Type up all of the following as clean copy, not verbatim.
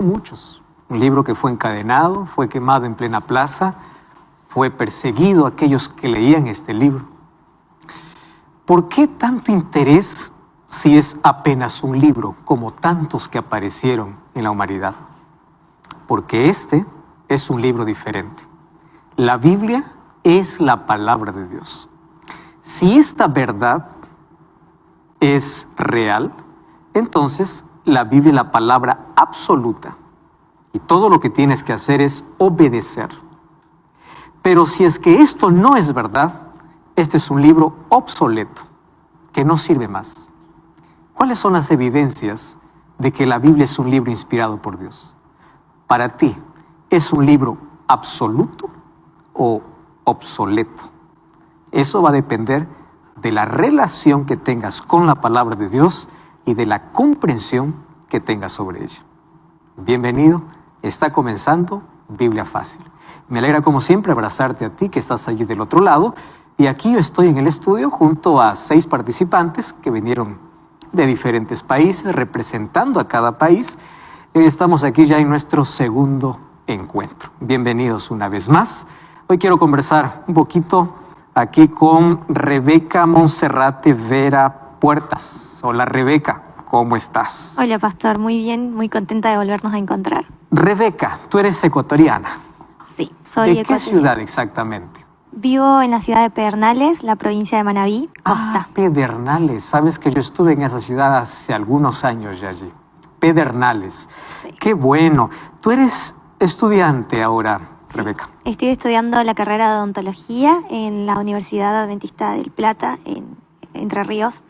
muchos. Un libro que fue encadenado, fue quemado en plena plaza, fue perseguido aquellos que leían este libro. ¿Por qué tanto interés si es apenas un libro, como tantos que aparecieron en la humanidad? Porque este es un libro diferente. La Biblia es la palabra de Dios. Si esta verdad es real, entonces la Biblia es la palabra absoluta. Y todo lo que tienes que hacer es obedecer. Pero si es que esto no es verdad, este es un libro obsoleto, que no sirve más. ¿Cuáles son las evidencias de que la Biblia es un libro inspirado por Dios? Para ti, ¿es un libro absoluto o obsoleto? Eso va a depender de la relación que tengas con la palabra de Dios y de la comprensión que tengas sobre ella. Bienvenido, está comenzando Biblia Fácil. Me alegra como siempre abrazarte a ti que estás allí del otro lado, y aquí yo estoy en el estudio junto a 6 participantes que vinieron de diferentes países, representando a cada país. Hoy estamos aquí ya en nuestro segundo encuentro. Bienvenidos una vez más. Hoy quiero conversar un poquito aquí con Rebeca Monserrate Vera Puertas. Hola Rebeca, ¿cómo estás? Hola pastor, muy bien, muy contenta de volvernos a encontrar. Rebeca, tú eres ecuatoriana. Sí, soy ¿De qué ciudad exactamente? Vivo en la ciudad de Pedernales, la provincia de Manabí, Costa. Pedernales. Sabes que yo estuve en esa ciudad hace algunos años ya allí. Pedernales. Sí. Qué bueno. Tú eres estudiante ahora, sí, Rebeca. Estoy estudiando la carrera de odontología en la Universidad Adventista del Plata, en Entre Ríos.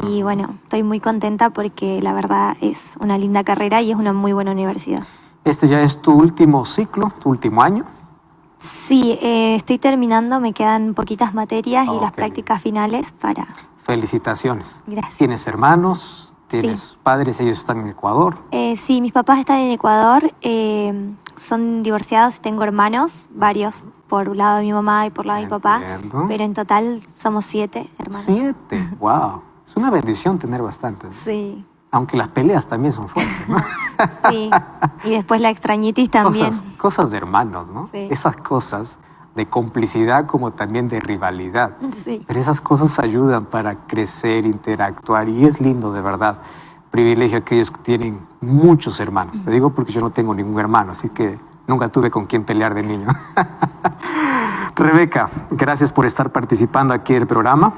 Y bueno, estoy muy contenta porque la verdad es una linda carrera y es una muy buena universidad. ¿Este ya es tu último ciclo, tu último año? Sí, estoy terminando, me quedan poquitas materias y las prácticas finales para... Felicitaciones. Gracias. ¿Tienes hermanos? ¿Tienes padres? ¿Ellos están en Ecuador? Sí, mis papás están en Ecuador, son divorciados, tengo hermanos, varios, por un lado de mi mamá y por lado de mi papá, pero en total somos 7 hermanos. 7, wow. Es una bendición tener bastantes. Sí. Aunque las peleas también son fuertes, ¿no? Sí, y después la extrañitis también. Cosas de hermanos, ¿no? Sí. Esas cosas de complicidad como también de rivalidad. Sí. Pero esas cosas ayudan para crecer, interactuar, y es lindo de verdad. Privilegio a aquellos que tienen muchos hermanos. Te digo porque yo no tengo ningún hermano, así que nunca tuve con quién pelear de niño. Rebeca, gracias por estar participando aquí en el programa.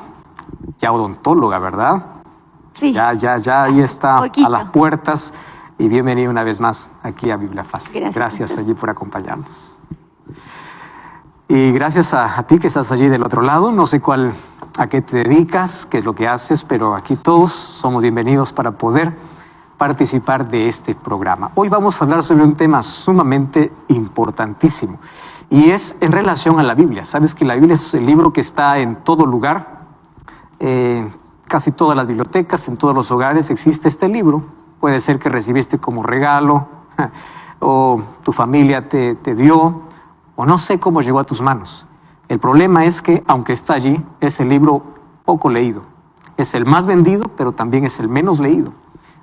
Ya odontóloga, ¿verdad? Sí. Ya, ahí está. Poquito. A las puertas. Y bienvenido una vez más aquí a Biblia Fácil. Gracias allí por acompañarnos. Y gracias a ti que estás allí del otro lado. No sé a qué te dedicas, qué es lo que haces, pero aquí todos somos bienvenidos para poder participar de este programa. Hoy vamos a hablar sobre un tema sumamente importantísimo y es en relación a la Biblia. Sabes que la Biblia es el libro que está en todo lugar, casi todas las bibliotecas, en todos los hogares existe este libro. Puede ser que recibiste como regalo, o tu familia te dio, o no sé cómo llegó a tus manos. El problema es que, aunque está allí, es el libro poco leído. Es el más vendido, pero también es el menos leído.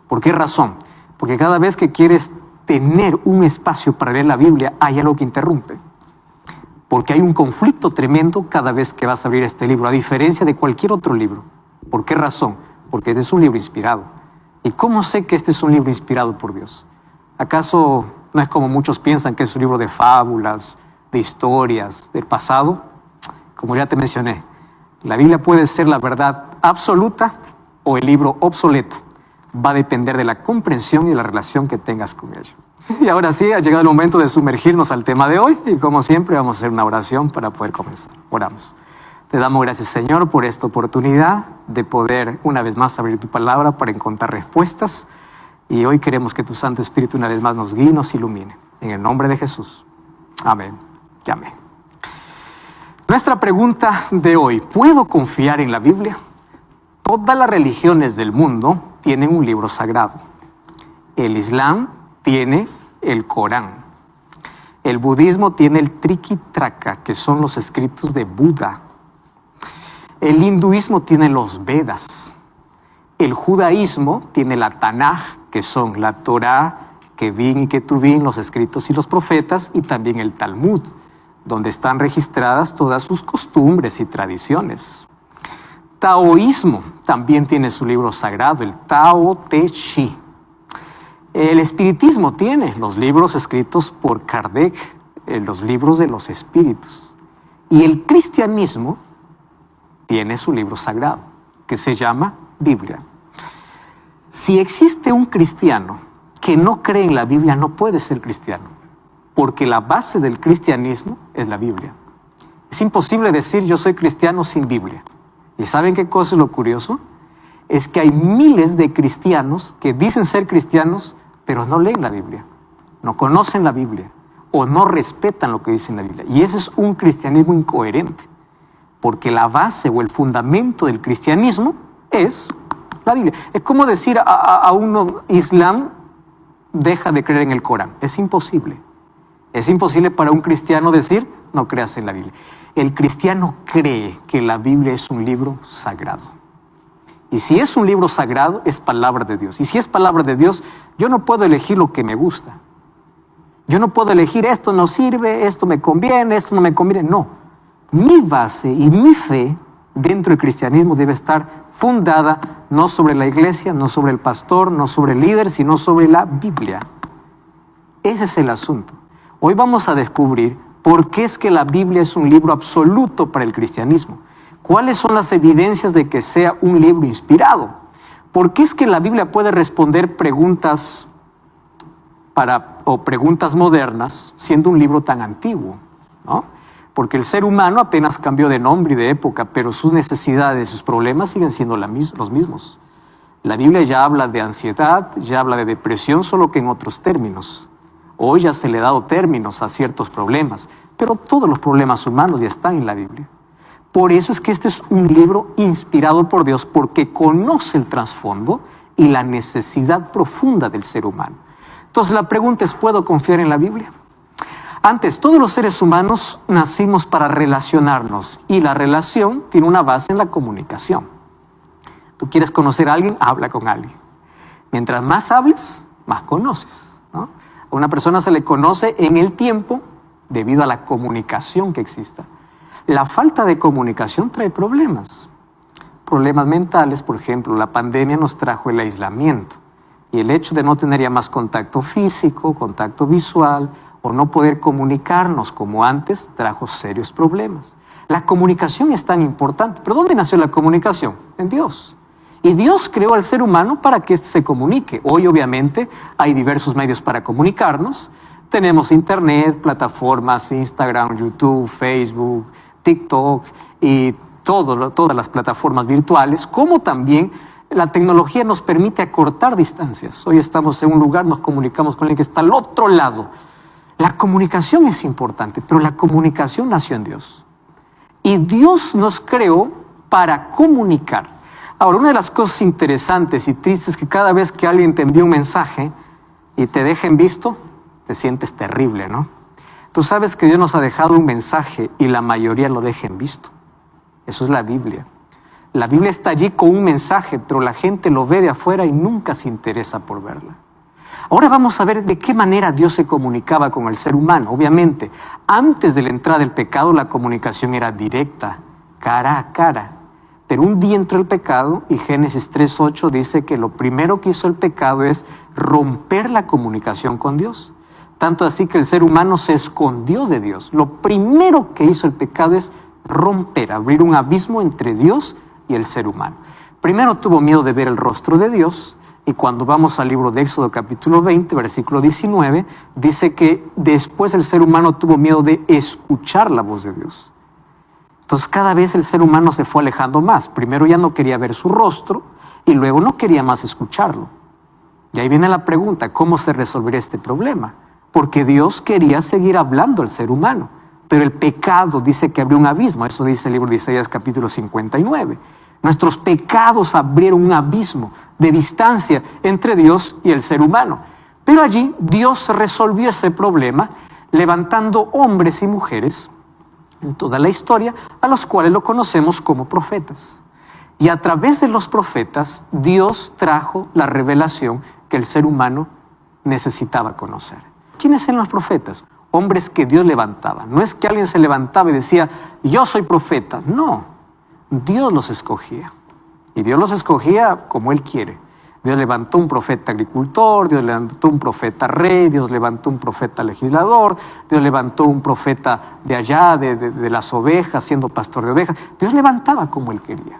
¿Por qué razón? Porque cada vez que quieres tener un espacio para leer la Biblia, hay algo que interrumpe. Porque hay un conflicto tremendo cada vez que vas a abrir este libro, a diferencia de cualquier otro libro. ¿Por qué razón? Porque este es un libro inspirado. ¿Y cómo sé que este es un libro inspirado por Dios? ¿Acaso no es como muchos piensan que es un libro de fábulas, de historias, del pasado? Como ya te mencioné, la Biblia puede ser la verdad absoluta o el libro obsoleto. Va a depender de la comprensión y de la relación que tengas con ella. Y ahora sí, ha llegado el momento de sumergirnos al tema de hoy y como siempre vamos a hacer una oración para poder comenzar. Oramos. Te damos gracias, Señor, por esta oportunidad de poder una vez más abrir tu palabra para encontrar respuestas. Y hoy queremos que tu Santo Espíritu una vez más nos guíe y nos ilumine. En el nombre de Jesús. Amén y amén. Nuestra pregunta de hoy: ¿puedo confiar en la Biblia? Todas las religiones del mundo tienen un libro sagrado. El Islam tiene el Corán. El budismo tiene el Trikitraka, que son los escritos de Buda. El hinduismo tiene los Vedas. El judaísmo tiene la Tanaj, que son la Torá Kevin y Ketuvim, los escritos y los profetas, y también el Talmud, donde están registradas todas sus costumbres y tradiciones. Taoísmo también tiene su libro sagrado, el Tao Te Ching. El espiritismo tiene los libros escritos por Kardec, los libros de los espíritus. Y el cristianismo tiene su libro sagrado, que se llama Biblia. Si existe un cristiano que no cree en la Biblia, no puede ser cristiano, porque la base del cristianismo es la Biblia. Es imposible decir yo soy cristiano sin Biblia. ¿Y saben qué cosa es lo curioso? Es que hay miles de cristianos que dicen ser cristianos, pero no leen la Biblia, no conocen la Biblia o no respetan lo que dice en la Biblia. Y ese es un cristianismo incoherente, porque la base o el fundamento del cristianismo es la Biblia. Es como decir a uno, Islam deja de creer en el Corán. Es imposible. Es imposible para un cristiano decir, no creas en la Biblia. El cristiano cree que la Biblia es un libro sagrado. Y si es un libro sagrado, es palabra de Dios. Y si es palabra de Dios, yo no puedo elegir lo que me gusta. Yo no puedo elegir esto no sirve, esto me conviene, esto no me conviene. No. Mi base y mi fe dentro del cristianismo debe estar fundada no sobre la iglesia, no sobre el pastor, no sobre el líder, sino sobre la Biblia. Ese es el asunto. Hoy vamos a descubrir por qué es que la Biblia es un libro absoluto para el cristianismo. ¿Cuáles son las evidencias de que sea un libro inspirado? ¿Por qué es que la Biblia puede responder preguntas preguntas modernas siendo un libro tan antiguo, ¿no? Porque el ser humano apenas cambió de nombre y de época, pero sus necesidades, sus problemas siguen siendo los mismos. La Biblia ya habla de ansiedad, ya habla de depresión, solo que en otros términos. Hoy ya se le ha dado términos a ciertos problemas, pero todos los problemas humanos ya están en la Biblia. Por eso es que este es un libro inspirado por Dios, porque conoce el trasfondo y la necesidad profunda del ser humano. Entonces la pregunta es, ¿puedo confiar en la Biblia? Antes, todos los seres humanos nacimos para relacionarnos, y la relación tiene una base en la comunicación. Tú quieres conocer a alguien, habla con alguien. Mientras más hables, más conoces, ¿no? A una persona se le conoce en el tiempo debido a la comunicación que exista. La falta de comunicación trae problemas. Problemas mentales, por ejemplo, la pandemia nos trajo el aislamiento. Y el hecho de no tener ya más contacto físico, contacto visual, o no poder comunicarnos como antes, trajo serios problemas. La comunicación es tan importante. ¿Pero dónde nació la comunicación? En Dios. Y Dios creó al ser humano para que éste se comunique. Hoy, obviamente, hay diversos medios para comunicarnos. Tenemos internet, plataformas, Instagram, YouTube, Facebook, TikTok y todas las plataformas virtuales, como también la tecnología nos permite acortar distancias. Hoy estamos en un lugar, nos comunicamos con alguien que está al otro lado. La comunicación es importante, pero la comunicación nació en Dios. Y Dios nos creó para comunicar. Ahora, una de las cosas interesantes y tristes es que cada vez que alguien te envía un mensaje y te deja en visto, te sientes terrible, ¿no? Tú sabes que Dios nos ha dejado un mensaje y la mayoría lo deja en visto. Eso es la Biblia. La Biblia está allí con un mensaje, pero la gente lo ve de afuera y nunca se interesa por verla. Ahora vamos a ver de qué manera Dios se comunicaba con el ser humano. Obviamente, antes de la entrada del pecado, la comunicación era directa, cara a cara. Pero un día entró el pecado y Génesis 3:8 dice que lo primero que hizo el pecado es romper la comunicación con Dios. Tanto así que el ser humano se escondió de Dios. Lo primero que hizo el pecado es romper, abrir un abismo entre Dios y el ser humano. Primero tuvo miedo de ver el rostro de Dios, y cuando vamos al libro de Éxodo capítulo 20, versículo 19, dice que después el ser humano tuvo miedo de escuchar la voz de Dios. Entonces cada vez el ser humano se fue alejando más. Primero ya no quería ver su rostro y luego no quería más escucharlo. Y ahí viene la pregunta, ¿cómo se resolvería este problema? Porque Dios quería seguir hablando al ser humano, pero el pecado dice que abrió un abismo. Eso dice el libro de Isaías capítulo 59. Nuestros pecados abrieron un abismo de distancia entre Dios y el ser humano. Pero allí Dios resolvió ese problema levantando hombres y mujeres en toda la historia, a los cuales lo conocemos como profetas. Y a través de los profetas, Dios trajo la revelación que el ser humano necesitaba conocer. ¿Quiénes eran los profetas? Hombres que Dios levantaba. No es que alguien se levantaba y decía, yo soy profeta. No, Dios los escogía. Y Dios los escogía como Él quiere. Dios levantó un profeta agricultor, Dios levantó un profeta rey, Dios levantó un profeta legislador, Dios levantó un profeta de allá, de las ovejas, siendo pastor de ovejas. Dios levantaba como Él quería,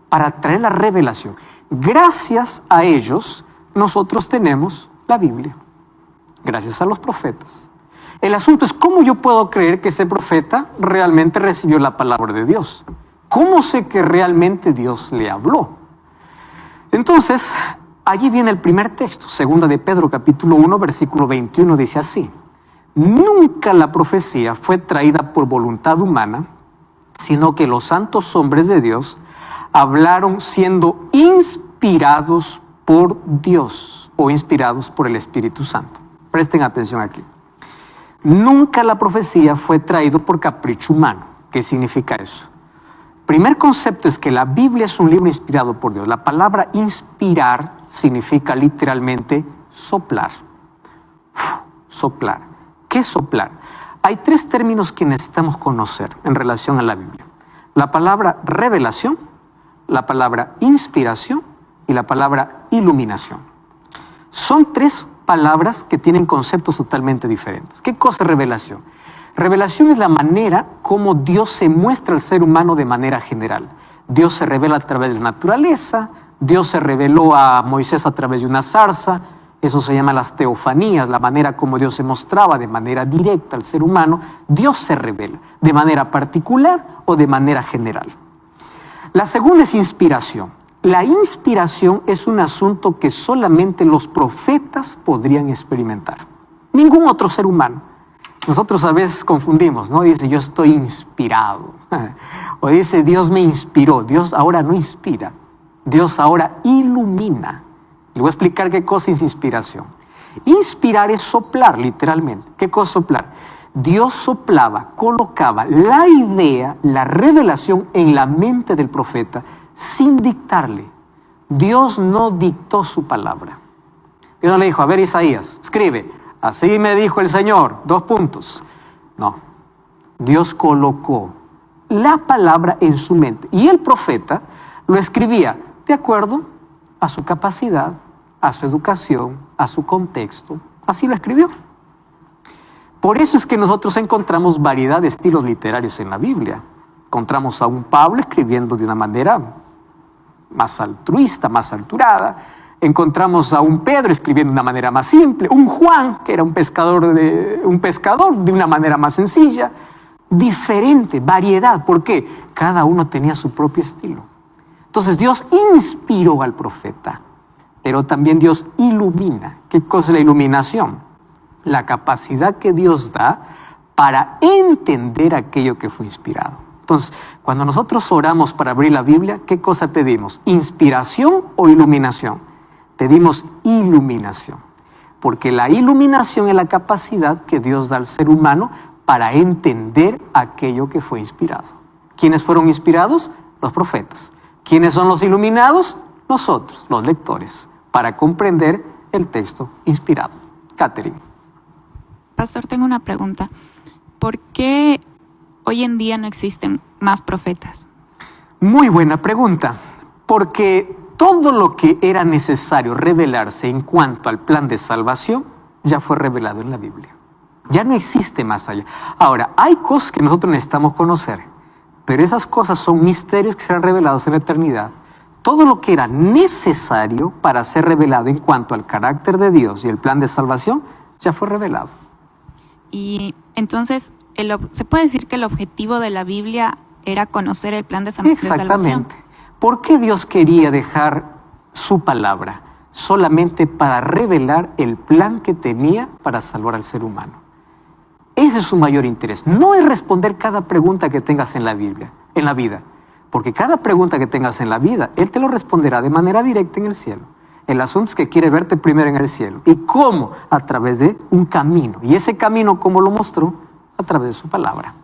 para traer la revelación. Gracias a ellos, nosotros tenemos la Biblia. Gracias a los profetas. El asunto es cómo yo puedo creer que ese profeta realmente recibió la palabra de Dios. ¿Cómo sé que realmente Dios le habló? Entonces, allí viene el primer texto, 2 de Pedro, capítulo 1, versículo 21, dice así: nunca la profecía fue traída por voluntad humana, sino que los santos hombres de Dios hablaron siendo inspirados por Dios o inspirados por el Espíritu Santo. Presten atención aquí. Nunca la profecía fue traída por capricho humano. ¿Qué significa eso? Primer concepto es que la Biblia es un libro inspirado por Dios. La palabra inspirar significa literalmente soplar. Soplar. ¿Qué es soplar? Hay tres términos que necesitamos conocer en relación a la Biblia. La palabra revelación, la palabra inspiración y la palabra iluminación. Son tres palabras que tienen conceptos totalmente diferentes. ¿Qué cosa es revelación? Revelación es la manera como Dios se muestra al ser humano de manera general. Dios se revela a través de la naturaleza, Dios se reveló a Moisés a través de una zarza, eso se llama las teofanías, la manera como Dios se mostraba de manera directa al ser humano. Dios se revela de manera particular o de manera general. La segunda es inspiración. La inspiración es un asunto que solamente los profetas podrían experimentar. Ningún otro ser humano. Nosotros a veces confundimos, ¿no? Dice, yo estoy inspirado. O dice, Dios me inspiró. Dios ahora no inspira. Dios ahora ilumina. Le voy a explicar qué cosa es inspiración. Inspirar es soplar, literalmente. ¿Qué cosa soplar? Dios soplaba, colocaba la idea, la revelación en la mente del profeta sin dictarle. Dios no dictó su palabra. Dios no le dijo, a ver, Isaías, escribe. Así me dijo el Señor, 2 puntos. No, Dios colocó la palabra en su mente. Y el profeta lo escribía de acuerdo a su capacidad, a su educación, a su contexto. Así lo escribió. Por eso es que nosotros encontramos variedad de estilos literarios en la Biblia. Encontramos a un Pablo escribiendo de una manera más altruista, más alturada. Encontramos a un Pedro escribiendo de una manera más simple, un Juan, que era un pescador de una manera más sencilla, diferente, variedad. ¿Por qué? Cada uno tenía su propio estilo. Entonces Dios inspiró al profeta, pero también Dios ilumina. ¿Qué cosa es la iluminación? La capacidad que Dios da para entender aquello que fue inspirado. Entonces, cuando nosotros oramos para abrir la Biblia, ¿qué cosa pedimos? ¿Inspiración o iluminación? Pedimos iluminación, porque la iluminación es la capacidad que Dios da al ser humano para entender aquello que fue inspirado. ¿Quiénes fueron inspirados? Los profetas. ¿Quiénes son los iluminados? Nosotros, los lectores, para comprender el texto inspirado. Catherine. Pastor, tengo una pregunta. ¿Por qué hoy en día no existen más profetas? Muy buena pregunta, porque todo lo que era necesario revelarse en cuanto al plan de salvación ya fue revelado en la Biblia. Ya no existe más allá. Ahora, hay cosas que nosotros necesitamos conocer, pero esas cosas son misterios que serán revelados en la eternidad. Todo lo que era necesario para ser revelado en cuanto al carácter de Dios y el plan de salvación ya fue revelado. Y entonces, ¿se puede decir que el objetivo de la Biblia era conocer el plan de salvación? Exactamente. ¿Por qué Dios quería dejar su palabra? Solamente para revelar el plan que tenía para salvar al ser humano. Ese es su mayor interés. No es responder cada pregunta que tengas en la Biblia, en la vida. Porque cada pregunta que tengas en la vida, Él te lo responderá de manera directa en el cielo. El asunto es que quiere verte primero en el cielo. ¿Y cómo? A través de un camino. Y ese camino, ¿cómo lo mostró? A través de su palabra.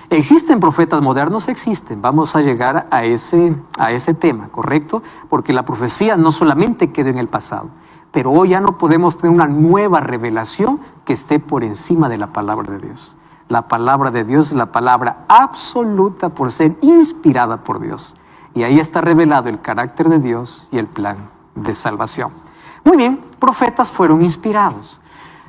¿Existen profetas modernos? Existen. Vamos a llegar a ese tema, ¿correcto? Porque la profecía no solamente quedó en el pasado. Pero hoy ya no podemos tener una nueva revelación que esté por encima de la palabra de Dios. La palabra de Dios es la palabra absoluta por ser inspirada por Dios. Y ahí está revelado el carácter de Dios y el plan de salvación. Muy bien, profetas fueron inspirados.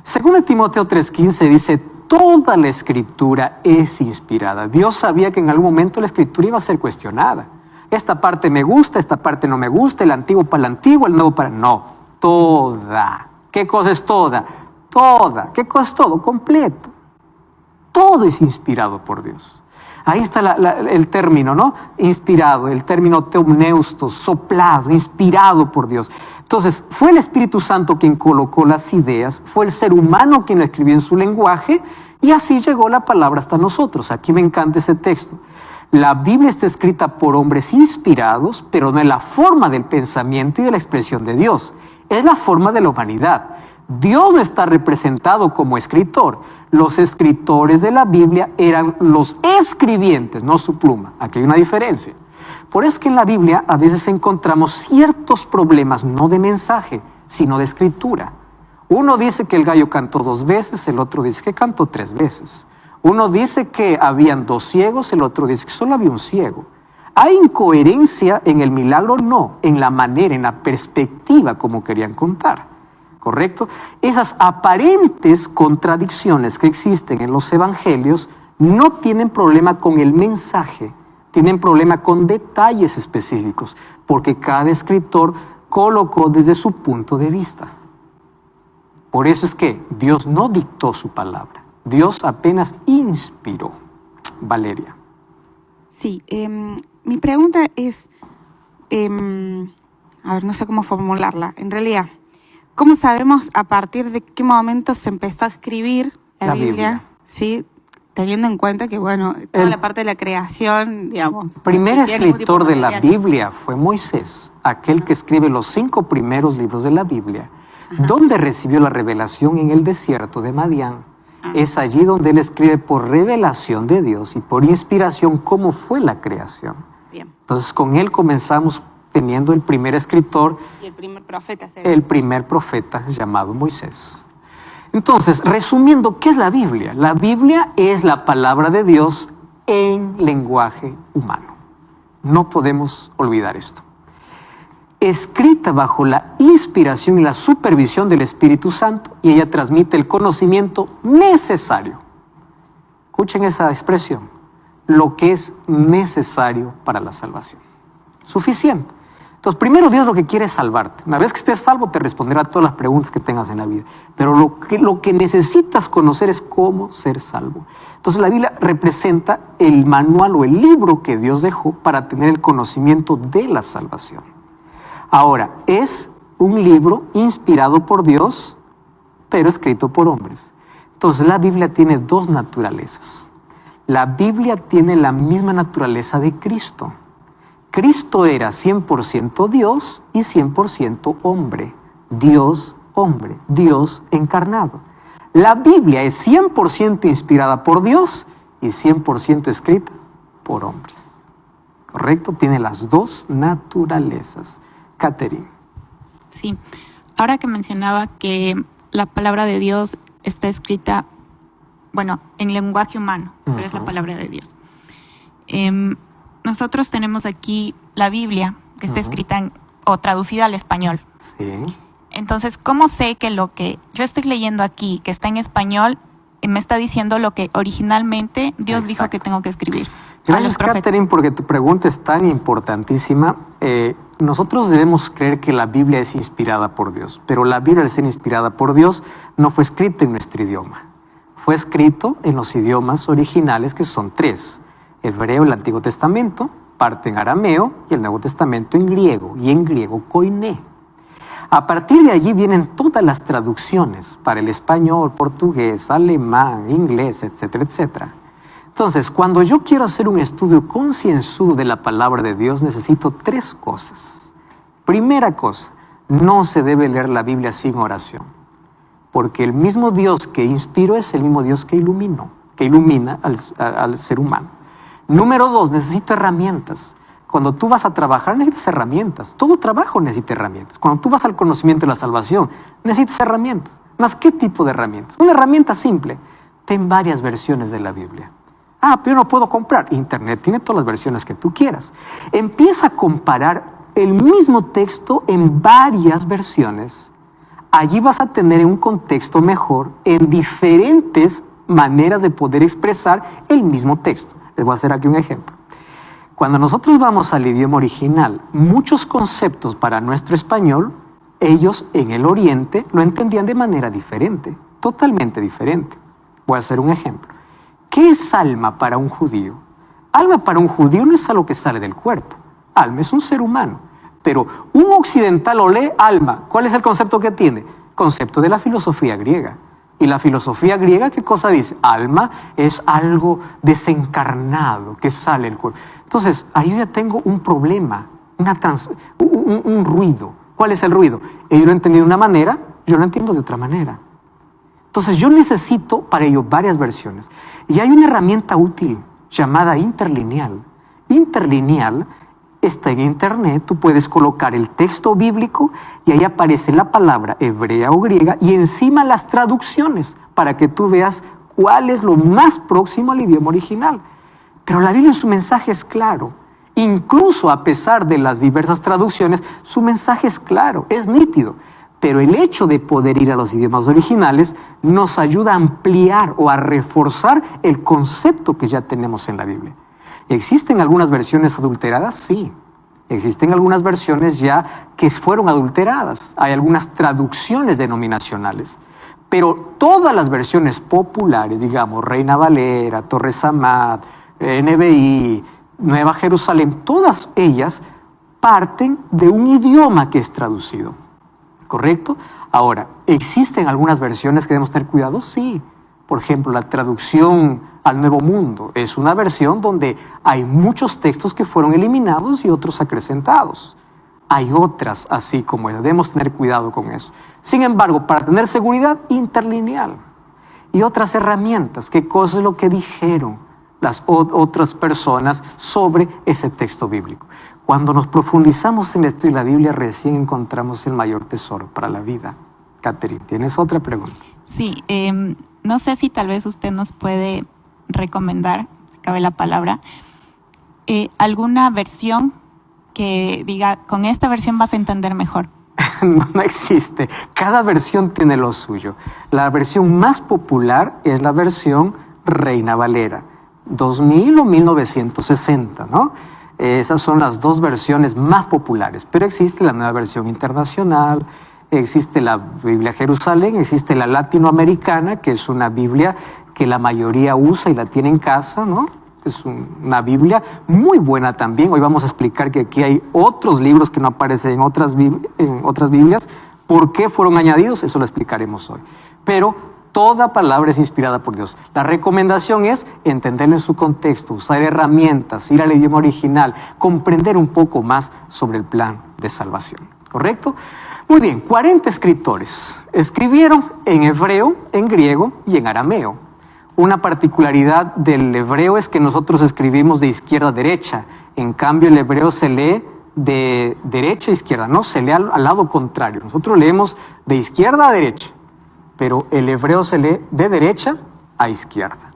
Según Timoteo 3:15 dice, toda la escritura es inspirada. Dios sabía que en algún momento la escritura iba a ser cuestionada. Esta parte me gusta, esta parte no me gusta, el antiguo para el antiguo, el nuevo para... No, toda. ¿Qué cosa es toda? Toda. ¿Qué cosa es todo? Completo. Todo es inspirado por Dios. Ahí está el término, ¿no? Inspirado, el término teumneustos, soplado, inspirado por Dios. Entonces, fue el Espíritu Santo quien colocó las ideas, fue el ser humano quien lo escribió en su lenguaje, y así llegó la palabra hasta nosotros. Aquí me encanta ese texto. La Biblia está escrita por hombres inspirados, pero no es la forma del pensamiento y de la expresión de Dios. Es la forma de la humanidad. Dios no está representado como escritor. Los escritores de la Biblia eran los escribientes, no su pluma. Aquí hay una diferencia. Por eso es que en la Biblia a veces encontramos ciertos problemas, no de mensaje, sino de escritura. Uno dice que el gallo cantó 2 veces, el otro dice que cantó 3 veces. Uno dice que habían 2 ciegos, el otro dice que solo había un ciego. ¿Hay incoherencia en el milagro? No, en la manera, en la perspectiva como querían contar. ¿Correcto? Esas aparentes contradicciones que existen en los evangelios no tienen problema con el mensaje, tienen problema con detalles específicos, porque cada escritor colocó desde su punto de vista. Por eso es que Dios no dictó su palabra, Dios apenas inspiró. Valeria. Sí, mi pregunta es, a ver, no sé cómo formularla, en realidad. ¿Cómo sabemos a partir de qué momento se empezó a escribir la Biblia? ¿Sí? Teniendo en cuenta que, bueno, toda la parte de la creación, digamos... El primer escritor de la Biblia fue Moisés, aquel que escribe los 5 primeros libros de la Biblia, donde recibió la revelación en el desierto de Madián. Es allí donde él escribe por revelación de Dios y por inspiración cómo fue la creación. Bien. Entonces, con él comenzamos teniendo el primer escritor, y el primer profeta, el primer profeta llamado Moisés. Entonces, resumiendo, ¿qué es la Biblia? La Biblia es la palabra de Dios en lenguaje humano. No podemos olvidar esto. Escrita bajo la inspiración y la supervisión del Espíritu Santo, y ella transmite el conocimiento necesario. Escuchen esa expresión, lo que es necesario para la salvación. Suficiente. Entonces, primero Dios lo que quiere es salvarte. Una vez que estés salvo, te responderá a todas las preguntas que tengas en la vida. Pero lo que necesitas conocer es cómo ser salvo. Entonces, la Biblia representa el manual o el libro que Dios dejó para tener el conocimiento de la salvación. Ahora, es un libro inspirado por Dios, pero escrito por hombres. Entonces, la Biblia tiene 2 naturalezas. La Biblia tiene la misma naturaleza de Cristo. Cristo era 100% Dios y 100% hombre. Dios, hombre, Dios encarnado. La Biblia es 100% inspirada por Dios y 100% escrita por hombres. ¿Correcto? Tiene las 2 naturalezas. Catherine. Sí. Ahora que mencionaba que la palabra de Dios está escrita, bueno, en lenguaje humano, pero es la palabra de Dios. Nosotros tenemos aquí la Biblia, que está escrita o traducida al español. Sí. Entonces, ¿cómo sé que lo que yo estoy leyendo aquí, que está en español, me está diciendo lo que originalmente Dios dijo que tengo que escribir? Gracias, Catherine, porque tu pregunta es tan importantísima. Nosotros debemos creer que la Biblia es inspirada por Dios, pero la Biblia, al ser inspirada por Dios, no fue escrita en nuestro idioma. Fue escrito en los idiomas originales, que son 3. Hebreo, el Antiguo Testamento, parte en arameo, y el Nuevo Testamento en griego, y en griego koiné. A partir de allí vienen todas las traducciones para el español, portugués, alemán, inglés, etcétera, etcétera. Entonces, cuando yo quiero hacer un estudio concienzudo de la palabra de Dios, necesito 3 cosas. Primera cosa, no se debe leer la Biblia sin oración, porque el mismo Dios que inspiró es el mismo Dios que ilumina al ser humano. Número 2, necesito herramientas. Cuando tú vas a trabajar necesitas herramientas. Todo trabajo necesita herramientas. Cuando tú vas al conocimiento de la salvación, necesitas herramientas. ¿Más qué tipo de herramientas? Una herramienta simple. Ten varias versiones de la Biblia. Pero no puedo comprar. Internet tiene todas las versiones que tú quieras. Empieza a comparar el mismo texto en varias versiones. Allí vas a tener un contexto mejor en diferentes maneras de poder expresar el mismo texto. Les voy a hacer aquí un ejemplo. Cuando nosotros vamos al idioma original, muchos conceptos para nuestro español, ellos en el Oriente lo entendían de manera diferente, totalmente diferente. Voy a hacer un ejemplo. ¿Qué es alma para un judío? Alma para un judío no es algo que sale del cuerpo. Alma es un ser humano. Pero un occidental lo lee alma. ¿Cuál es el concepto que tiene? Concepto de la filosofía griega. Y la filosofía griega, ¿qué cosa dice? Alma es algo desencarnado que sale del cuerpo. Entonces, ahí yo ya tengo un problema, un ruido. ¿Cuál es el ruido? Ellos lo han entendido de una manera, yo lo entiendo de otra manera. Entonces, yo necesito para ello varias versiones. Y hay una herramienta útil llamada interlineal. Interlineal está en internet, tú puedes colocar el texto bíblico y ahí aparece la palabra hebrea o griega y encima las traducciones para que tú veas cuál es lo más próximo al idioma original. Pero la Biblia en su mensaje es claro. Incluso a pesar de las diversas traducciones, su mensaje es claro, es nítido. Pero el hecho de poder ir a los idiomas originales nos ayuda a ampliar o a reforzar el concepto que ya tenemos en la Biblia. ¿Existen algunas versiones adulteradas? Sí. Existen algunas versiones ya que fueron adulteradas. Hay algunas traducciones denominacionales. Pero todas las versiones populares, digamos, Reina Valera, Torres Amat, NBI, Nueva Jerusalén, todas ellas parten de un idioma que es traducido. ¿Correcto? Ahora, ¿existen algunas versiones que debemos tener cuidado? Sí. Por ejemplo, la traducción al Nuevo Mundo es una versión donde hay muchos textos que fueron eliminados y otros acrecentados. Hay otras así como esa. Debemos tener cuidado con eso. Sin embargo, para tener seguridad, interlineal. Y otras herramientas, ¿qué cosa es lo que dijeron las otras personas sobre ese texto bíblico? Cuando nos profundizamos en esto y la Biblia, recién encontramos el mayor tesoro para la vida. Catherine, ¿tienes otra pregunta? Sí, no sé si tal vez usted nos puede recomendar, si cabe la palabra, alguna versión que diga, con esta versión vas a entender mejor. No existe. Cada versión tiene lo suyo. La versión más popular es la versión Reina Valera, 2000 o 1960, ¿no? Esas son las dos versiones más populares, pero existe la nueva versión internacional, existe la Biblia Jerusalén, existe la latinoamericana, que es una Biblia que la mayoría usa y la tiene en casa, ¿no? Es una Biblia muy buena también. Hoy vamos a explicar que aquí hay otros libros que no aparecen en otras Biblias. ¿Por qué fueron añadidos? Eso lo explicaremos hoy. Pero toda palabra es inspirada por Dios. La recomendación es entenderlo en su contexto, usar herramientas, ir al idioma original, comprender un poco más sobre el plan de salvación. ¿Correcto? Muy bien, 40 escritores escribieron en hebreo, en griego y en arameo. Una particularidad del hebreo es que nosotros escribimos de izquierda a derecha. En cambio, el hebreo se lee de derecha a izquierda, no, se lee al lado contrario. Nosotros leemos de izquierda a derecha, pero el hebreo se lee de derecha a izquierda,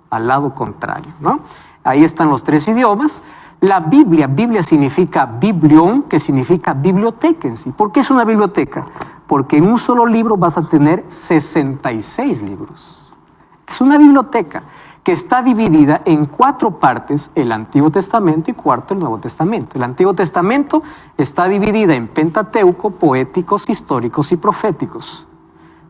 al lado contrario, ¿no? Ahí están los tres idiomas. La Biblia significa biblión, que significa biblioteca en sí. ¿Por qué es una biblioteca? Porque en un solo libro vas a tener 66 libros. Es una biblioteca que está dividida en 4 partes, el Antiguo Testamento y cuarto el Nuevo Testamento. El Antiguo Testamento está dividida en Pentateuco, poéticos, históricos y proféticos.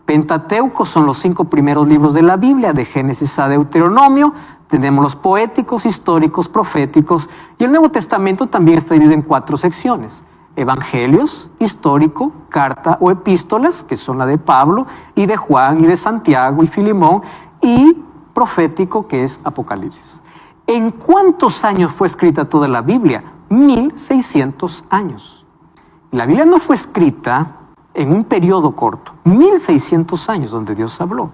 Pentateuco son los 5 primeros libros de la Biblia, de Génesis a Deuteronomio. Tenemos los poéticos, históricos, proféticos. Y el Nuevo Testamento también está dividido en 4 secciones. Evangelios, histórico, carta o epístolas, que son la de Pablo, y de Juan, y de Santiago, y Filemón, y profético, que es Apocalipsis. ¿En cuántos años fue escrita toda la Biblia? 1600 años. La Biblia no fue escrita en un periodo corto, 1600 años donde Dios habló.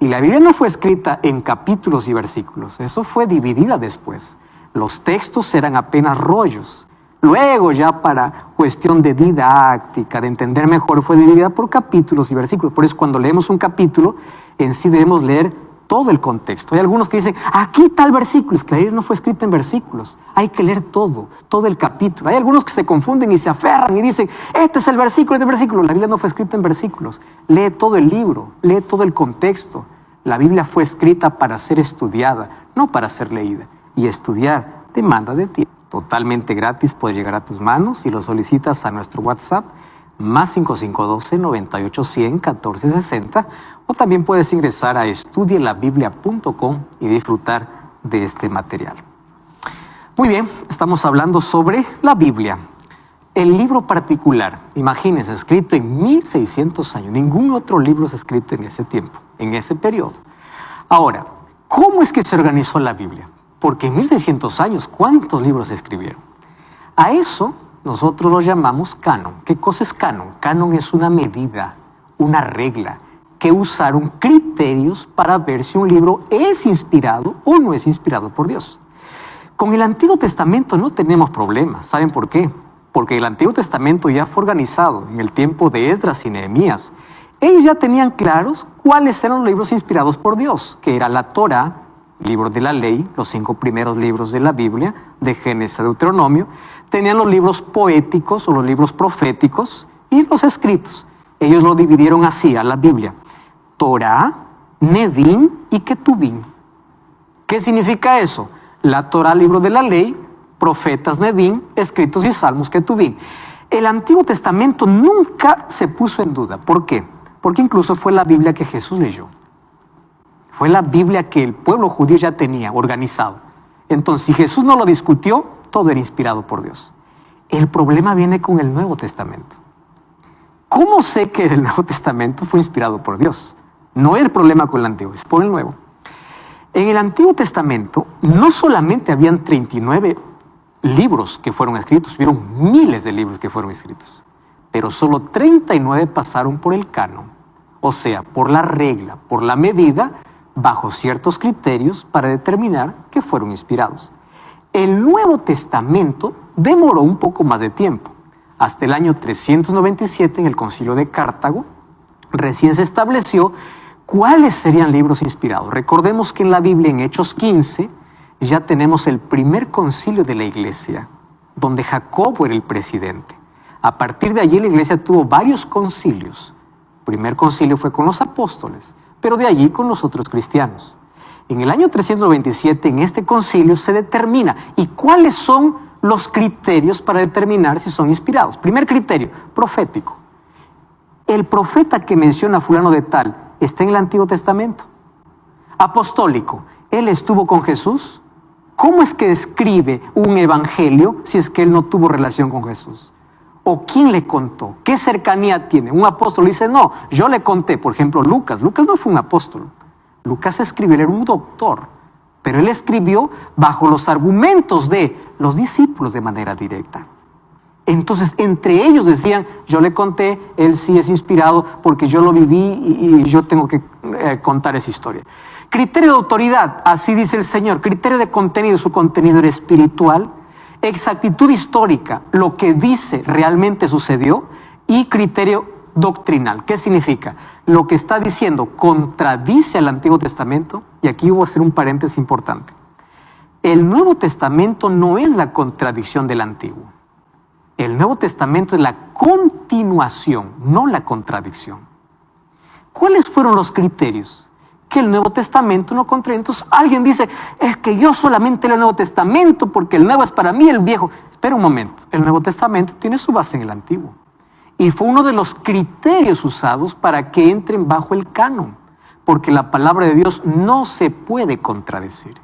Y la Biblia no fue escrita en capítulos y versículos, eso fue dividida después. Los textos eran apenas rollos. Luego ya para cuestión de didáctica, de entender mejor, fue dividida por capítulos y versículos. Por eso cuando leemos un capítulo, en sí debemos leer todo el contexto. Hay algunos que dicen, aquí está el versículo. Es que la Biblia no fue escrita en versículos. Hay que leer todo el capítulo. Hay algunos que se confunden y se aferran y dicen, este es el versículo, este versículo. La Biblia no fue escrita en versículos. Lee todo el libro, lee todo el contexto. La Biblia fue escrita para ser estudiada, no para ser leída. Y estudiar demanda de tiempo. Totalmente gratis, puede llegar a tus manos y lo solicitas a nuestro WhatsApp más 5512-9810-1460, o también puedes ingresar a estudielabiblia.com y disfrutar de este material. Muy bien, estamos hablando sobre la Biblia. El libro particular, imagínense, escrito en 1600 años. Ningún otro libro es escrito en ese tiempo, en ese periodo. Ahora, ¿cómo es que se organizó la Biblia? Porque en 1600 años, ¿cuántos libros se escribieron? A eso nosotros lo llamamos canon. ¿Qué cosa es canon? Canon es una medida, una regla, que usaron criterios para ver si un libro es inspirado o no es inspirado por Dios. Con el Antiguo Testamento no tenemos problemas. ¿Saben por qué? Porque el Antiguo Testamento ya fue organizado en el tiempo de Esdras y Nehemías. Ellos ya tenían claros cuáles eran los libros inspirados por Dios, que era la Torá, libros de la ley, los 5 primeros libros de la Biblia, de Génesis a Deuteronomio. Tenían los libros poéticos o los libros proféticos y los escritos. Ellos lo dividieron así a la Biblia: Torá, Nevim y Ketuvim. ¿Qué significa eso? La Torá, libro de la ley; profetas, Nevim; escritos y salmos, Ketuvim. El Antiguo Testamento nunca se puso en duda. ¿Por qué? Porque incluso fue la Biblia que Jesús leyó. Fue la Biblia que el pueblo judío ya tenía organizado. Entonces, si Jesús no lo discutió, todo era inspirado por Dios. El problema viene con el Nuevo Testamento. ¿Cómo sé que el Nuevo Testamento fue inspirado por Dios? No es el problema con el Antiguo, es por el Nuevo. En el Antiguo Testamento no solamente habían 39 libros que fueron escritos, hubieron miles de libros que fueron escritos, pero solo 39 pasaron por el canon, o sea, por la regla, por la medida, bajo ciertos criterios para determinar que fueron inspirados. El Nuevo Testamento demoró un poco más de tiempo. Hasta el año 397, en el Concilio de Cartago, recién se estableció cuáles serían libros inspirados. Recordemos que en la Biblia, en Hechos 15, ya tenemos el primer concilio de la iglesia, donde Jacobo era el presidente. A partir de allí la iglesia tuvo varios concilios. El primer concilio fue con los apóstoles, pero de allí con los otros cristianos. En el año 397, en este concilio, se determina, ¿y cuáles son los criterios para determinar si son inspirados? Primer criterio, profético. El profeta que menciona fulano de tal, ¿está en el Antiguo Testamento? Apostólico, ¿él estuvo con Jesús? ¿Cómo es que escribe un evangelio si es que él no tuvo relación con Jesús? ¿O quién le contó? ¿Qué cercanía tiene? Un apóstol dice, no, yo le conté. Por ejemplo, Lucas. Lucas no fue un apóstol. Lucas escribió, él era un doctor. Pero él escribió bajo los argumentos de los discípulos de manera directa. Entonces, entre ellos decían, yo le conté, él sí es inspirado porque yo lo viví y yo tengo que contar esa historia. Criterio de autoridad, así dice el Señor. Criterio de contenido, su contenido era espiritual. Exactitud histórica, lo que dice realmente sucedió. Y criterio doctrinal. ¿Qué significa? Lo que está diciendo contradice al Antiguo Testamento. Y aquí voy a hacer un paréntesis importante. El Nuevo Testamento no es la contradicción del Antiguo. El Nuevo Testamento es la continuación, no la contradicción. ¿Cuáles fueron los criterios? Que el Nuevo Testamento no contrae. Entonces alguien dice, es que yo solamente leo el Nuevo Testamento porque el Nuevo es para mí, el Viejo. Espera un momento, el Nuevo Testamento tiene su base en el Antiguo. Y fue uno de los criterios usados para que entren bajo el canon. Porque la palabra de Dios no se puede contradecir.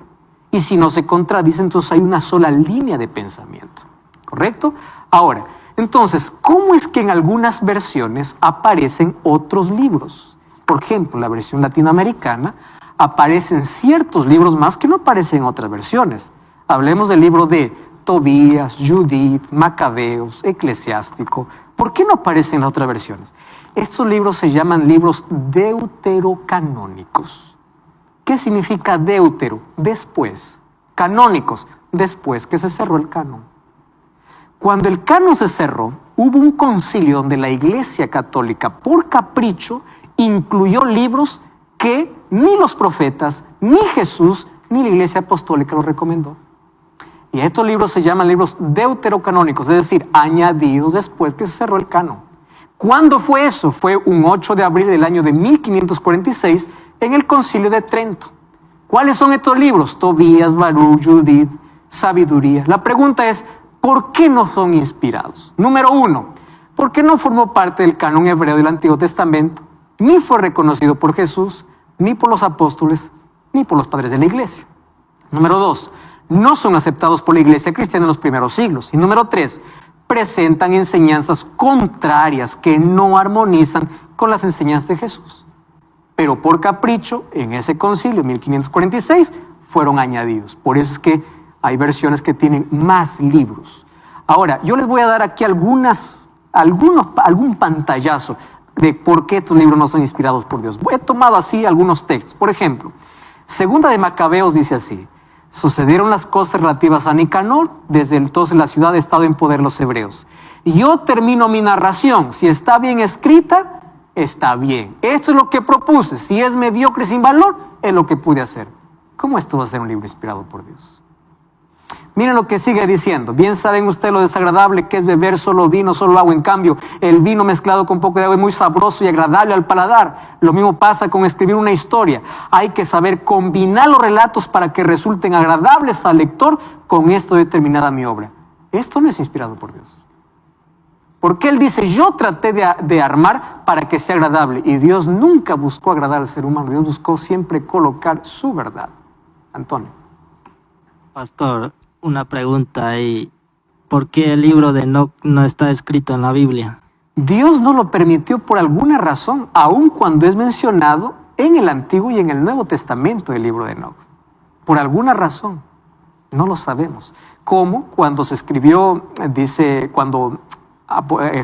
Y si no se contradice, entonces hay una sola línea de pensamiento. ¿Correcto? Ahora, entonces, ¿cómo es que en algunas versiones aparecen otros libros? Por ejemplo, en la versión latinoamericana aparecen ciertos libros más que no aparecen en otras versiones. Hablemos del libro de Tobías, Judith, Macabeos, Eclesiástico. ¿Por qué no aparecen en las otras versiones? Estos libros se llaman libros deuterocanónicos. ¿Qué significa deutero? Después. Canónicos, después que se cerró el canon. Cuando el canon se cerró, hubo un concilio donde la Iglesia Católica, por capricho, incluyó libros que ni los profetas, ni Jesús, ni la Iglesia Apostólica los recomendó. Y estos libros se llaman libros deuterocanónicos, es decir, añadidos después que se cerró el canon. ¿Cuándo fue eso? Fue un 8 de abril del año de 1546 en el Concilio de Trento. ¿Cuáles son estos libros? Tobías, Baruch, Judith, Sabiduría. La pregunta es, ¿por qué no son inspirados? Número 1, porque no formó parte del canon hebreo del Antiguo Testamento, ni fue reconocido por Jesús, ni por los apóstoles, ni por los padres de la Iglesia. Número 2, no son aceptados por la Iglesia cristiana en los primeros siglos. Y número 3, presentan enseñanzas contrarias que no armonizan con las enseñanzas de Jesús. Pero por capricho, en ese concilio, 1546, fueron añadidos. Por eso es que hay versiones que tienen más libros. Ahora, yo les voy a dar aquí algún pantallazo de por qué estos libros no son inspirados por Dios. He tomado así algunos textos. Por ejemplo, Segunda de Macabeos dice así: sucedieron las cosas relativas a Nicanor, desde entonces la ciudad ha estado en poder de los hebreos. Y yo termino mi narración. Si está bien escrita, está bien. Esto es lo que propuse. Si es mediocre sin valor, es lo que pude hacer. ¿Cómo esto va a ser un libro inspirado por Dios? Miren lo que sigue diciendo. Bien saben ustedes lo desagradable que es beber solo vino, solo agua. En cambio, el vino mezclado con poco de agua es muy sabroso y agradable al paladar. Lo mismo pasa con escribir una historia. Hay que saber combinar los relatos para que resulten agradables al lector. Con esto he terminado mi obra. Esto no es inspirado por Dios. Porque Él dice, yo traté de armar para que sea agradable. Y Dios nunca buscó agradar al ser humano. Dios buscó siempre colocar su verdad. Antonio. Pastor, una pregunta ahí. ¿Por qué el libro de Enoc no está escrito en la Biblia? Dios no lo permitió por alguna razón, aun cuando es mencionado en el Antiguo y en el Nuevo Testamento del libro de Enoc. Por alguna razón. No lo sabemos. Como cuando se escribió, dice, cuando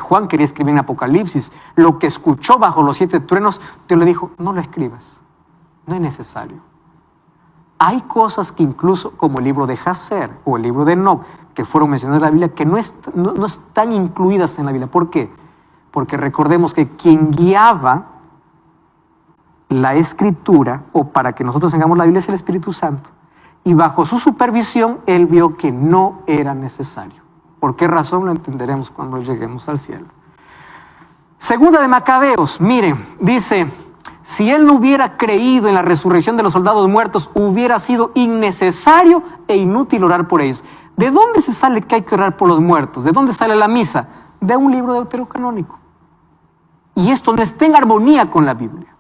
Juan quería escribir en Apocalipsis, lo que escuchó bajo los 7 truenos, Dios le dijo, no lo escribas, no es necesario. Hay cosas que incluso, como el libro de Jacer o el libro de Enoc, que fueron mencionadas en la Biblia, que no están incluidas en la Biblia. ¿Por qué? Porque recordemos que quien guiaba la Escritura, o para que nosotros tengamos la Biblia, es el Espíritu Santo. Y bajo su supervisión, Él vio que no era necesario. ¿Por qué razón? Lo entenderemos cuando lleguemos al cielo. Segunda de Macabeos, miren, dice, si él no hubiera creído en la resurrección de los soldados muertos, hubiera sido innecesario e inútil orar por ellos. ¿De dónde se sale que hay que orar por los muertos? ¿De dónde sale la misa? De un libro deuterocanónico. Y esto no está en armonía con la Biblia.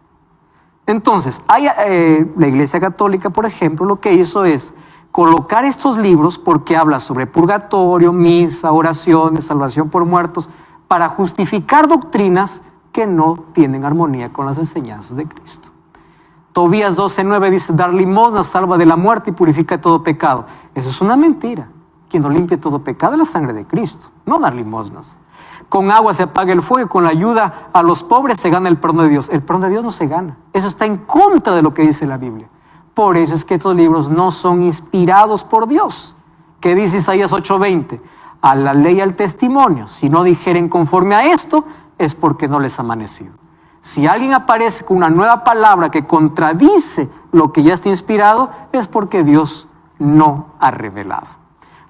Entonces, la Iglesia Católica, por ejemplo, lo que hizo es colocar estos libros porque habla sobre purgatorio, misa, oraciones, salvación por muertos, para justificar doctrinas que no tienen armonía con las enseñanzas de Cristo. Tobías 12:9 dice, dar limosna salva de la muerte y purifica todo pecado. Eso es una mentira. Quien no limpia todo pecado es la sangre de Cristo, no dar limosnas. Con agua se apaga el fuego y con la ayuda a los pobres se gana el perdón de Dios. El perdón de Dios no se gana. Eso está en contra de lo que dice la Biblia. Por eso es que estos libros no son inspirados por Dios. ¿Qué dice Isaías 8:20? A la ley y al testimonio. Si no dijeren conforme a esto, es porque no les ha amanecido. Si alguien aparece con una nueva palabra que contradice lo que ya está inspirado, es porque Dios no ha revelado.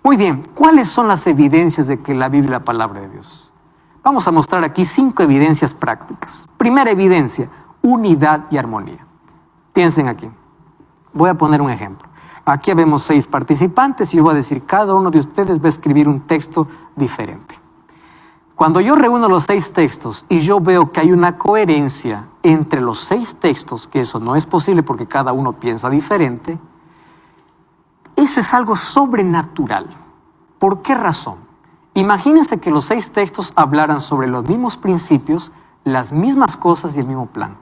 Muy bien, ¿cuáles son las evidencias de que la Biblia es la palabra de Dios? Vamos a mostrar aquí 5 evidencias prácticas. Primera evidencia, unidad y armonía. Piensen aquí. Voy a poner un ejemplo. Aquí vemos 6 participantes y yo voy a decir, cada uno de ustedes va a escribir un texto diferente. Cuando yo reúno los 6 textos y yo veo que hay una coherencia entre los 6 textos, que eso no es posible porque cada uno piensa diferente, eso es algo sobrenatural. ¿Por qué razón? Imagínense que los 6 textos hablaran sobre los mismos principios, las mismas cosas y el mismo plan.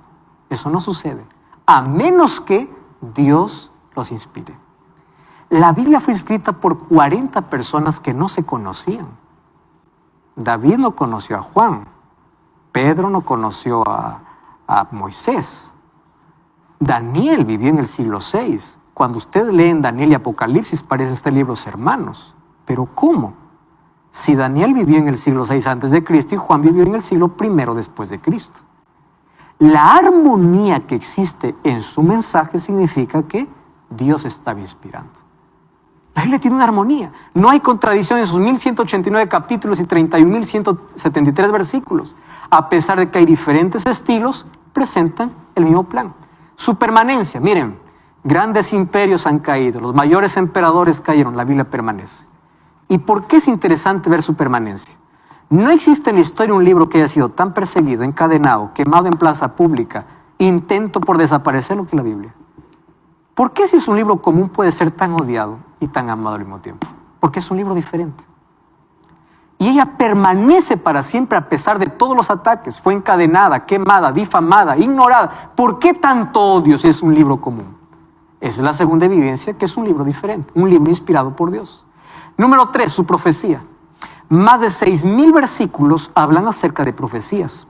Eso no sucede, a menos que Dios los inspire. La Biblia fue escrita por 40 personas que no se conocían. David no conoció a Juan, Pedro no conoció a Moisés, Daniel vivió en el siglo VI. Cuando ustedes leen Daniel y Apocalipsis parece este libro hermanos. ¿Pero cómo? Si Daniel vivió en el siglo VI antes de Cristo y Juan vivió en el siglo I después de Cristo. La armonía que existe en su mensaje significa que Dios estaba inspirando. La Biblia tiene una armonía. No hay contradicción en sus 1189 capítulos y 31.173 versículos. A pesar de que hay diferentes estilos, presentan el mismo plan. Su permanencia, miren, grandes imperios han caído, los mayores emperadores cayeron, la Biblia permanece. ¿Y por qué es interesante ver su permanencia? No existe en la historia un libro que haya sido tan perseguido, encadenado, quemado en plaza pública, intento por desaparecerlo que la Biblia. ¿Por qué si es un libro común puede ser tan odiado y tan amado al mismo tiempo? Porque es un libro diferente. Y ella permanece para siempre a pesar de todos los ataques. Fue encadenada, quemada, difamada, ignorada. ¿Por qué tanto odio si es un libro común? Esa es la segunda evidencia que es un libro diferente, un libro inspirado por Dios. Número 3, su profecía. Más de 6.000 versículos hablan acerca de profecías.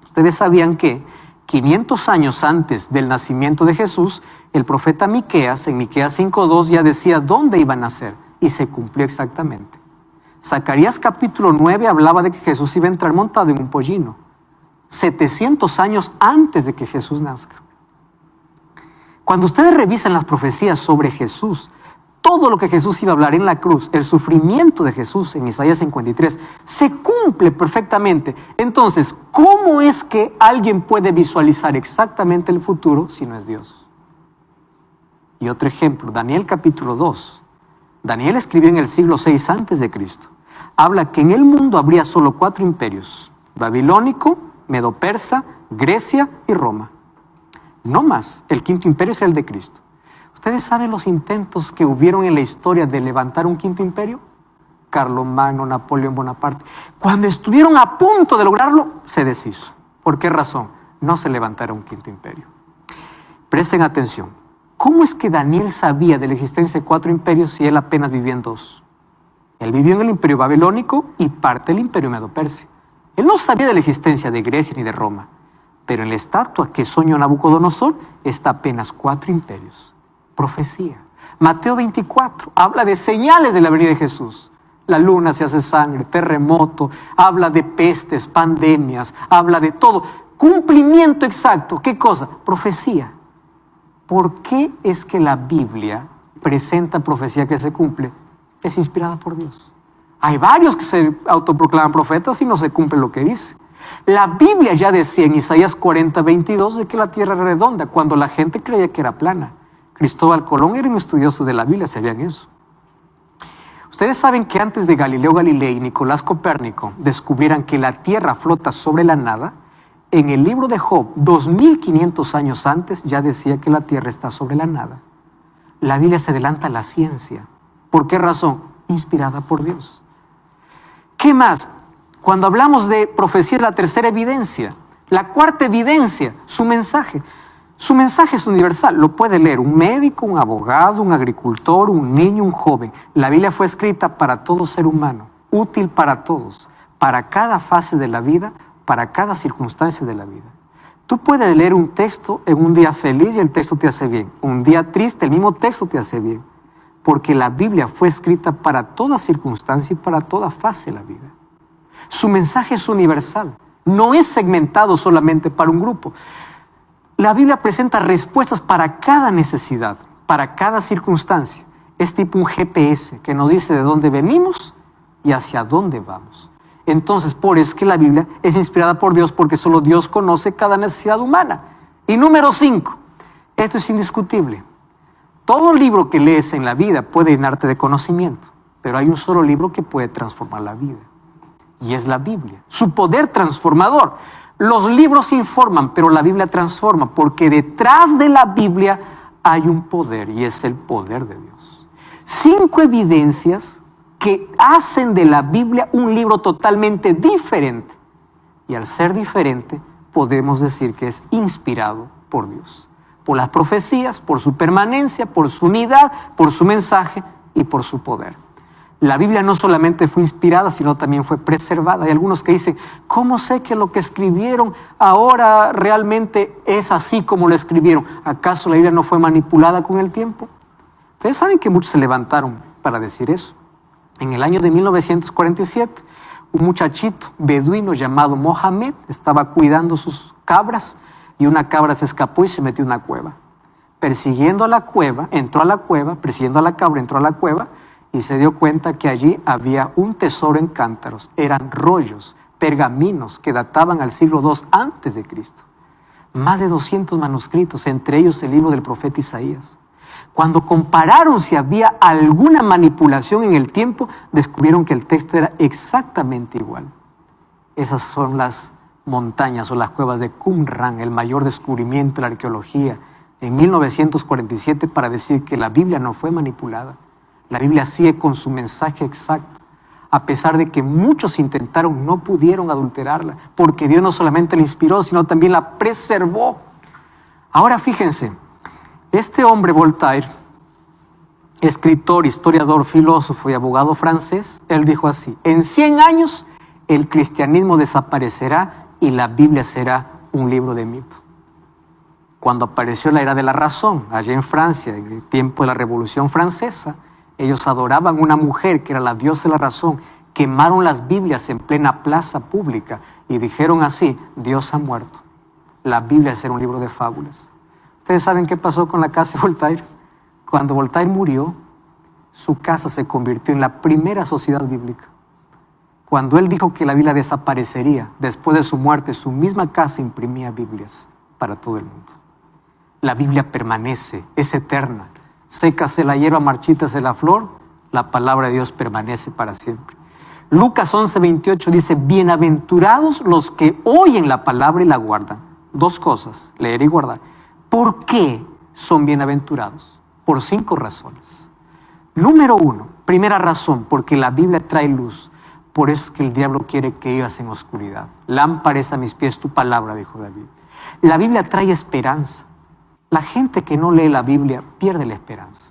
Ustedes sabían que 500 años antes del nacimiento de Jesús, el profeta Miqueas, en Miqueas 5:2, ya decía dónde iba a nacer, y se cumplió exactamente. Zacarías capítulo 9 hablaba de que Jesús iba a entrar montado en un pollino, 700 años antes de que Jesús nazca. Cuando ustedes revisan las profecías sobre Jesús, todo lo que Jesús iba a hablar en la cruz, el sufrimiento de Jesús en Isaías 53, se cumple perfectamente. Entonces, ¿cómo es que alguien puede visualizar exactamente el futuro si no es Dios? Y otro ejemplo, Daniel capítulo 2. Daniel escribió en el siglo VI antes de Cristo. Habla que en el mundo habría solo 4 imperios: babilónico, medo-persa, Grecia y Roma. No más, el 5.º imperio es el de Cristo. ¿Ustedes saben los intentos que hubieron en la historia de levantar un 5.º imperio? Carlomagno, Napoleón Bonaparte. Cuando estuvieron a punto de lograrlo, se deshizo. ¿Por qué razón? No se levantara un 5.º imperio. Presten atención. ¿Cómo es que Daniel sabía de la existencia de 4 imperios si él apenas vivía en 2? Él vivió en el imperio babilónico y parte del imperio medo-persa. Él no sabía de la existencia de Grecia ni de Roma. Pero en la estatua que soñó Nabucodonosor está apenas 4 imperios. Profecía. Mateo 24 habla de señales de la venida de Jesús. La luna se hace sangre, terremoto, habla de pestes, pandemias, habla de todo. Cumplimiento exacto. ¿Qué cosa? Profecía. ¿Por qué es que la Biblia presenta profecía que se cumple? Es inspirada por Dios. Hay varios que se autoproclaman profetas y no se cumple lo que dice. La Biblia ya decía en Isaías 40:22 de que la tierra era redonda, cuando la gente creía que era plana. Cristóbal Colón era un estudioso de la Biblia, sabían eso. Ustedes saben que antes de Galileo Galilei y Nicolás Copérnico descubrieran que la tierra flota sobre la nada, en el libro de Job, 2500 años antes, ya decía que la tierra está sobre la nada. La Biblia se adelanta a la ciencia. ¿Por qué razón? Inspirada por Dios. ¿Qué más? Cuando hablamos de profecía es la tercera evidencia. La cuarta evidencia, su mensaje. Su mensaje es universal, lo puede leer un médico, un abogado, un agricultor, un niño, un joven. La Biblia fue escrita para todo ser humano, útil para todos, para cada fase de la vida, para cada circunstancia de la vida. Tú puedes leer un texto en un día feliz y el texto te hace bien. Un día triste, el mismo texto te hace bien. Porque la Biblia fue escrita para toda circunstancia y para toda fase de la vida. Su mensaje es universal, no es segmentado solamente para un grupo. La Biblia presenta respuestas para cada necesidad, para cada circunstancia. Es tipo un GPS que nos dice de dónde venimos y hacia dónde vamos. Entonces, por eso es que la Biblia es inspirada por Dios, porque solo Dios conoce cada necesidad humana. Y número 5, esto es indiscutible. Todo libro que lees en la vida puede llenarte de conocimiento, pero hay un solo libro que puede transformar la vida. Y es la Biblia, su poder transformador. Los libros informan, pero la Biblia transforma, porque detrás de la Biblia hay un poder, y es el poder de Dios. 5 evidencias que hacen de la Biblia un libro totalmente diferente. Y al ser diferente, podemos decir que es inspirado por Dios. Por las profecías, por su permanencia, por su unidad, por su mensaje y por su poder. La Biblia no solamente fue inspirada, sino también fue preservada. Hay algunos que dicen, ¿cómo sé que lo que escribieron ahora realmente es así como lo escribieron? ¿Acaso la Biblia no fue manipulada con el tiempo? Ustedes saben que muchos se levantaron para decir eso. En el año de 1947, un muchachito beduino llamado Mohamed estaba cuidando sus cabras y una cabra se escapó y se metió en una cueva. Persiguiendo a la cueva, entró a la cueva, persiguiendo a la cabra, entró a la cueva y se dio cuenta que allí había un tesoro en cántaros. Eran rollos, pergaminos que databan al siglo II antes de Cristo. Más de 200 manuscritos, entre ellos el libro del profeta Isaías. Cuando compararon si había alguna manipulación en el tiempo, descubrieron que el texto era exactamente igual. Esas son las montañas o las cuevas de Qumran, el mayor descubrimiento de la arqueología en 1947 para decir que la Biblia no fue manipulada. La Biblia sigue con su mensaje exacto. A pesar de que muchos intentaron, no pudieron adulterarla, porque Dios no solamente la inspiró, sino también la preservó. Ahora fíjense, este hombre Voltaire, escritor, historiador, filósofo y abogado francés, él dijo así: en 100 años el cristianismo desaparecerá y la Biblia será un libro de mito. Cuando apareció la era de la razón, allá en Francia, en el tiempo de la Revolución Francesa, ellos adoraban una mujer que era la diosa de la razón, quemaron las Biblias en plena plaza pública y dijeron así: Dios ha muerto, la Biblia será un libro de fábulas. ¿Ustedes saben qué pasó con la casa de Voltaire? Cuando Voltaire murió, su casa se convirtió en la primera sociedad bíblica. Cuando él dijo que la Biblia desaparecería, después de su muerte, su misma casa imprimía Biblias para todo el mundo. La Biblia permanece, es eterna. Sécase la hierba, marchítase la flor, la palabra de Dios permanece para siempre. Lucas 11:28 dice: bienaventurados los que oyen la palabra y la guardan. Dos cosas, leer y guardar. ¿Por qué son bienaventurados? Por 5 razones. Número 1, primera razón, porque la Biblia trae luz. Por eso es que el diablo quiere que vivas en oscuridad. Lámpara es a mis pies tu palabra, dijo David. La Biblia trae esperanza. La gente que no lee la Biblia pierde la esperanza.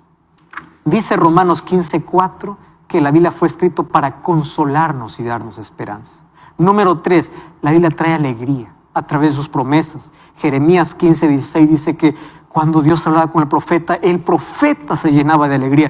Dice Romanos 15:4 que la Biblia fue escrita para consolarnos y darnos esperanza. Número 3, la Biblia trae alegría a través de sus promesas. Jeremías 15:16 dice que cuando Dios hablaba con el profeta se llenaba de alegría.